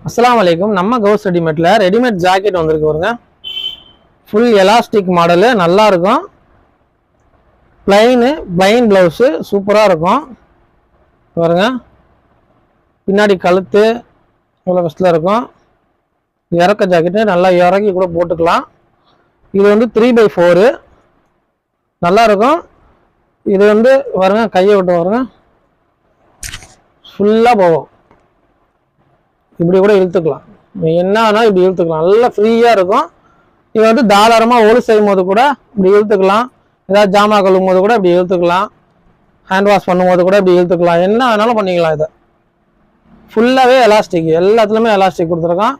அஸ்ஸலாமு அலைக்கும். நம்ம கவுஸ் ரெடிமேட்ல ரெடிமேட் ஜாக்கெட் வந்திருக்கு பாருங்க. ஃபுல் எலாஸ்டிக் மாடலு, நல்லா இருக்கும். பிளைன் பிளவுஸு சூப்பராக இருக்கும் பாருங்க. பின்னாடி கழுத்து இவ்வளோ பெஸ்ட்டில் இருக்கும். இறக்க ஜாக்கெட்டு நல்லா இறக்கி கூட போட்டுக்கலாம். இது வந்து 3/4 நல்லா இருக்கும். இது வந்து பாருங்க, கையை விட்டு பாருங்க, ஃபுல்லாக போகும். இப்படி கூட இழுத்துக்கலாம், என்னன்னா இப்படி இழுத்துக்கலாம், நல்லா ஃப்ரீயாக இருக்கும். இது வந்து தாராளமாக ஒளி செய்யும் போது கூட இப்படி இழுத்துக்கலாம். ஏதாவது ஜாமா கழுவும் போது கூட இப்படி இழுத்துக்கலாம். ஹேண்ட் வாஷ் பண்ணும்போது கூட இப்படி இழுத்துக்கலாம். என்ன வேணாலும் பண்ணிக்கலாம். இதை ஃபுல்லாகவே எலாஸ்டிக், எல்லாத்துலேயுமே எலாஸ்டிக் கொடுத்துருக்கான்.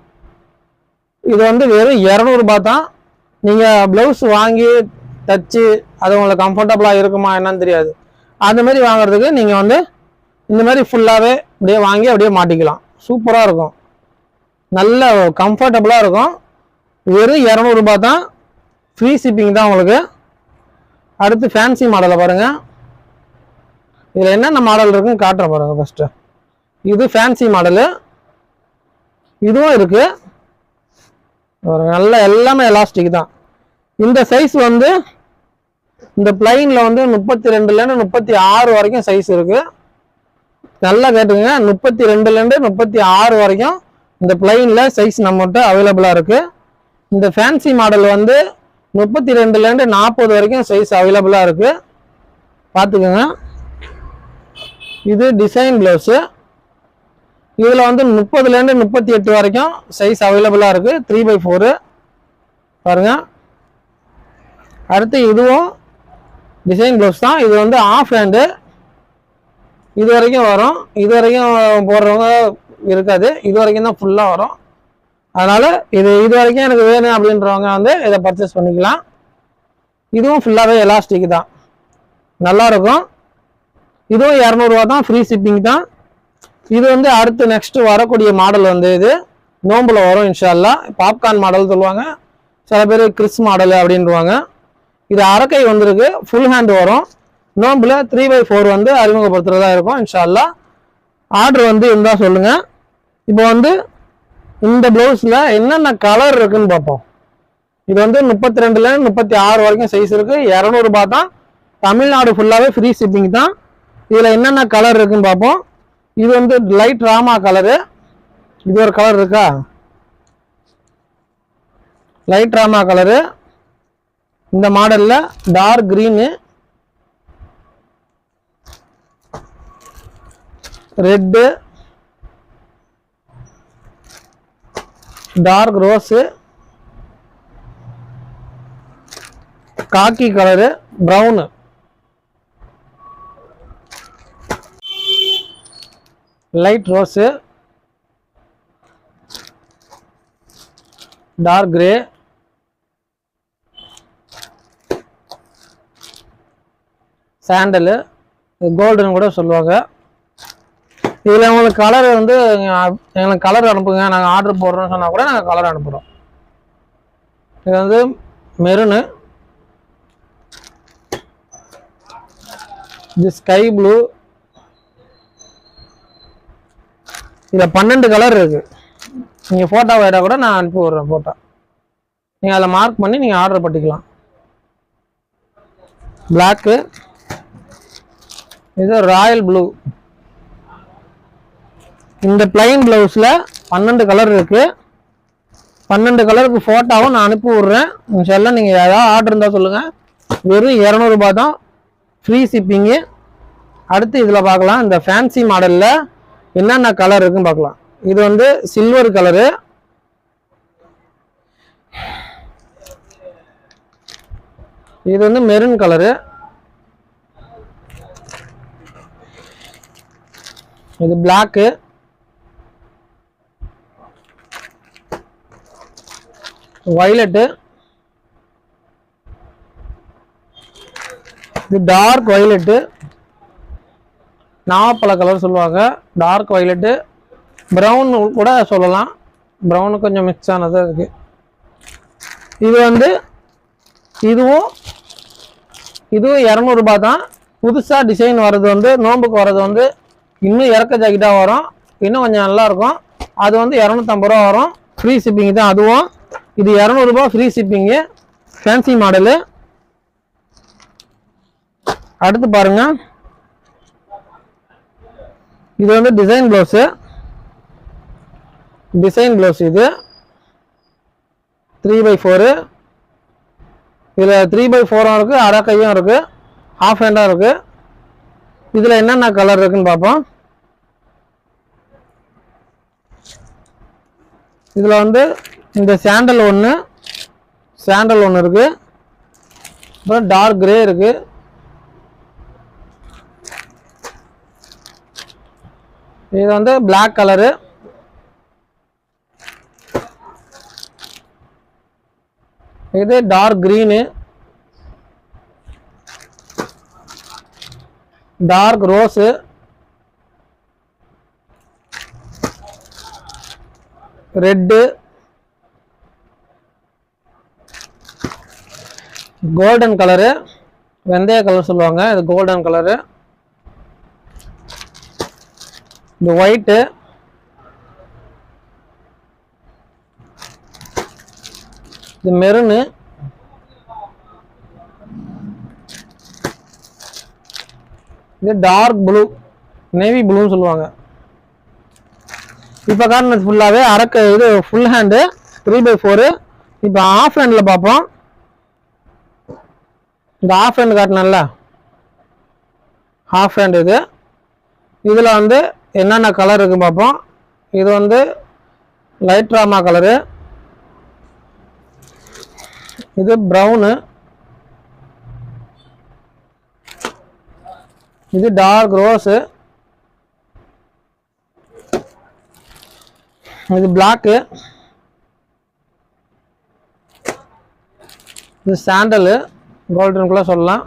இது வந்து வெறும் 200 ரூபாய் தான். நீங்கள் ப்ளவுஸ் வாங்கி தச்சு அது உங்களுக்கு கம்ஃபர்டபுளாக இருக்குமா என்னன்னு தெரியாது. அந்த மாதிரி வாங்குறதுக்கு நீங்கள் வந்து இந்த மாதிரி ஃபுல்லாகவே அப்படியே வாங்கி அப்படியே மாட்டிக்கலாம். சூப்பராக இருக்கும், நல்ல கம்ஃபர்டபுளாக இருக்கும். வெறும் 200 ரூபாய் தான். ஃப்ரீ ஷிப்பிங் தான் உங்களுக்கு. அடுத்து ஃபேன்சி மாடலை பாருங்கள். இதில் என்னென்ன மாடல் இருக்குன்னு காட்டுறேன் பாருங்கள். ஃபஸ்ட்டு இது ஃபேன்சி மாடலு, இதுவும் இருக்குது. நல்ல எல்லாமே எலாஸ்டிக் தான். இந்த சைஸ் வந்து இந்த பிளைனில் வந்து 32லேருந்து 36 வரைக்கும் சைஸ் இருக்குது. நல்லா கேட்டுங்க, 32லேருந்து 36 வரைக்கும் இந்த பிளைனில் சைஸ் நம்மகிட்ட அவைலபிளாக இருக்குது. இந்த ஃபேன்சி மாடல் வந்து 32லேருந்து 40 வரைக்கும் சைஸ் அவைலபிளாக இருக்குது. பார்த்துக்கோங்க. இது டிசைன் ப்ளவுஸு. இதில் வந்து 30லேருந்து 38 வரைக்கும் சைஸ் அவைலபிளாக இருக்குது. 3/4 பாருங்கள். அடுத்து இதுவும் டிசைன் ப்ளவுஸ் தான். இது வந்து ஆஃப் ஹேண்டு, இது வரைக்கும் வரும். இது வரைக்கும் போடுறவங்க இருக்காது, இது வரைக்கும் தான் ஃபுல்லாக வரும். அதனால் இது வரைக்கும் எனக்கு வேணும் அப்படின்றவங்க வந்து இதை பர்ச்சேஸ் பண்ணிக்கலாம். இதுவும் ஃபுல்லாகவே எலாஸ்டிக் தான், நல்லாயிருக்கும். இதுவும் 200 ரூபா தான். ஃப்ரீ ஷிப்பிங் தான். இது வந்து அடுத்து நெக்ஸ்ட்டு வரக்கூடிய மாடல் வந்து இது நோம்பில் வரும் இன்ஷா அல்லாஹ். பாப்கார்ன் மாடல் சொல்லுவாங்க, சில பேர் கிறிஸ் மாடல் அப்படின்வாங்க. இது அரக்கை வந்திருக்கு, ஃபுல் ஹேண்ட் வரும். நோம்பில் 3/4 வந்து அறிமுகப்படுத்துறதா இருக்கும் இன்ஷா அல்லாஹ். ஆர்டர் வந்து இருந்தால் சொல்லுங்கள். இப்போ வந்து இந்த ப்ளவுஸில் என்னென்ன கலர் இருக்குன்னு பார்ப்போம். இது வந்து 32லேருந்து 36 வரைக்கும் சைஸ் இருக்குது. 200 ரூபாய் தான். தமிழ்நாடு ஃபுல்லாகவே ஃப்ரீ ஷிப்பிங் தான். இதில் என்னென்ன கலர் இருக்குன்னு பார்ப்போம். இது வந்து லைட் ராமா கலரு. இது ஒரு கலர் இருக்கா, லைட் ராமா கலரு. இந்த மாடலில் dark green, red, dark rose, khaki colour, brown, light rose, dark grey, sandal, கோல்டுன்னு கூட சொல்லுவாங்க. இதில் உங்களுக்கு கலர் வந்து எங்களுக்கு கலர் அனுப்புங்க, நாங்கள் ஆர்டர் போடுறோன்னு சொன்னால் கூட நாங்கள் கலர் அனுப்புகிறோம். இது வந்து மெரூனு, இது ஸ்கை ப்ளூ. இதில் 12 கலர் இருக்குது. நீங்கள் ஃபோட்டோ வேடாக கூட நான் அனுப்பி விட்றேன். ஃபோட்டோ நீங்கள் அதில் மார்க் பண்ணி நீங்கள் ஆர்டர் பண்ணிக்கலாம். பிளாக்கு, இது ராயல் ப்ளூ. இந்த பிளைன் ப்ளவுஸில் 12 கலர் இருக்குது. 12 கலருக்கு ஃபோட்டோவும் நான் அனுப்பி விட்றேன். இன்ஷால்லா நீங்கள் ஏதாவது ஆர்டர் இருந்தால் சொல்லுங்கள். வெறும் 200 ரூபாய் தான். Free shipping. அடுத்து இதில் பார்க்கலாம். இந்த ஃபேன்சி மாடலில் என்னென்ன கலர் இருக்குன்னு பார்க்கலாம். இது வந்து சில்வர் கலரு, இது வந்து மெரூன் கலரு, இது பிளாக்கு, வயலட்டு, இது டார்க் வயலட்டு, நாவப்பழ கலர் சொல்லுவாங்க, டார்க் வயலட்டு, ப்ரௌன் கூட சொல்லலாம். ப்ரௌனு கொஞ்சம் மிக்ஸ் ஆனதாக இருக்குது. இது வந்து இதுவும் 200 ரூபாய் தான். புதுசாக டிசைன் வர்றது வந்து நோம்புக்கு வர்றது வந்து இன்னும் இறக்க ஜாக்கெட்டாக வரும், இன்னும் கொஞ்சம் நல்லாயிருக்கும். அது வந்து 250 ரூபா வரும். ஃப்ரீ ஷிப்பிங் தான் அதுவும். இது 200 ரூபாய் ஃப்ரீ ஷிப்பிங்கு. Fancy model. அடுத்து பாருங்க, இது வந்து டிசைன் ப்ளவுஸு. டிசைன் ப்ளவுஸ் இது 3/4. இதில் 3/4 இருக்கு, அரை கையும் இருக்கு, ஹாஃப் ஹேண்டாக இருக்கு. இதில் என்னென்ன கலர் இருக்குன்னு பார்ப்போம். இதில் வந்து இந்த சாண்டல் ஒன்று இருக்கு, அப்புறம் டார்க் கிரே இருக்கு, இது வந்து பிளாக் கலரு, இது dark green, dark rose, red, golden colour, வெந்தய கலர் சொல்லுவாங்க, இது கோல்டன் கலரு, இது ஒயிட்டு, இது மெரூனு, இது டார்க் ப்ளூ, நேவி ப்ளூன்னு சொல்லுவாங்க. இப்போ காரணம் ஃபுல்லாகவே அரக்க இது ஃபுல் ஹேண்டு 3/4. இப்போ ஆஃப் ஹேண்டில் பார்ப்போம். இந்த ஆஃப் ஹேண்ட் காட்டினல ஹாஃப் ஹேண்ட் இது. இதில் வந்து என்னென்ன கலர் இருக்குது பார்ப்போம். இது வந்து லைட் ராமா கலரு, இது ப்ரௌனு, இது டார்க் ரோஸு, இது பிளாக்கு, இது சாண்டலு கோல்டன் கூட சொல்லலாம்,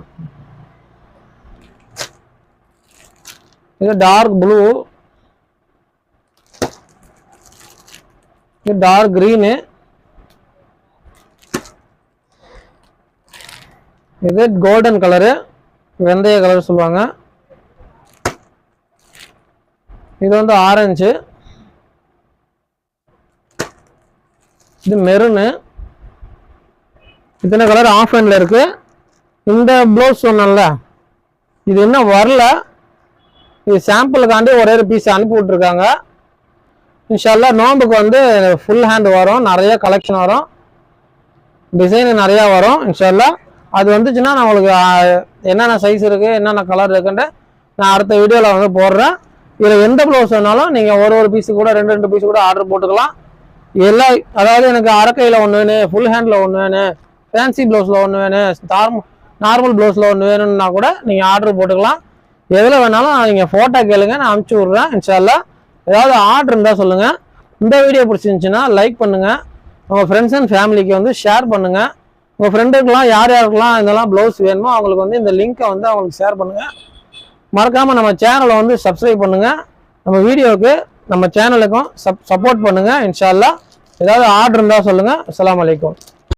இது டார்க் ப்ளூ, இது டார்க் கிரீனு, இது கோல்டன் கலரு, வெந்தய கலர் சொல்லுவாங்க, இது வந்து ஆரஞ்சு, இது மெரூனு. இத்தனை கலர் ஆஃப் ஹேண்டில் இருக்கு. இந்த ப்ளவுஸ் சொன்னல இது இன்னும் வரல, இது சாம்பிளுக்காண்டி ஒரே ஒரு பீஸ் அனுப்பி விட்ருக்காங்க. இன்ஷால்லா நோம்புக்கு வந்து ஃபுல் ஹேண்ட் வரும், நிறைய கலெக்ஷன் வரும், டிசைனு நிறையா வரும் இன்ஷால்லா. அது வந்துச்சுன்னா நான் உங்களுக்கு என்னென்ன சைஸ் இருக்குது என்னென்ன கலர் இருக்குன்ட்டு நான் அடுத்த வீடியோவில் வந்து போடுறேன். இதில் எந்த ப்ளவுஸ் வேணாலும் நீங்கள் ஒரு பீஸு கூட 2 பீஸு கூட ஆர்டர் போட்டுக்கலாம். எல்லாம் அதாவது எனக்கு அரக்கையில் ஒன்று வேணும், ஃபுல் ஹேண்டில் ஒன்று வேணும், ஃபேன்சி ப்ளவுஸில் ஒன்று வேணும், நார்மல் ப்ளவுஸில் ஒன்று வேணும்னா கூட நீங்கள் ஆர்டர் போட்டுக்கலாம். எதில் வேணாலும் நீங்கள் ஃபோட்டோ கேளுங்க, நான் அனுப்பிச்சி விட்றேன் இன்ஷால்லா. ஏதாவது ஆர்டர் இருந்தால் சொல்லுங்கள். இந்த வீடியோ பிடிச்சிருந்துச்சின்னா லைக் பண்ணுங்கள், உங்கள் ஃப்ரெண்ட்ஸ் அண்ட் ஃபேமிலிக்கு வந்து ஷேர் பண்ணுங்கள். உங்கள் ஃப்ரெண்டுக்கெலாம் யாருக்கெல்லாம் இதெல்லாம் ப்ளவுஸ் வேணுமோ அவங்களுக்கு வந்து இந்த லிங்க்கை வந்து அவங்களுக்கு ஷேர் பண்ணுங்கள். மறக்காமல் நம்ம சேனலை வந்து சப்ஸ்கிரைப் பண்ணுங்கள். நம்ம வீடியோவுக்கு நம்ம சேனலுக்கும் சப்போர்ட் பண்ணுங்கள் இன்ஷால்லா. ஏதாவது ஆர்டர் இருந்தால் சொல்லுங்கள். அஸ்ஸலாமு அலைக்கும்.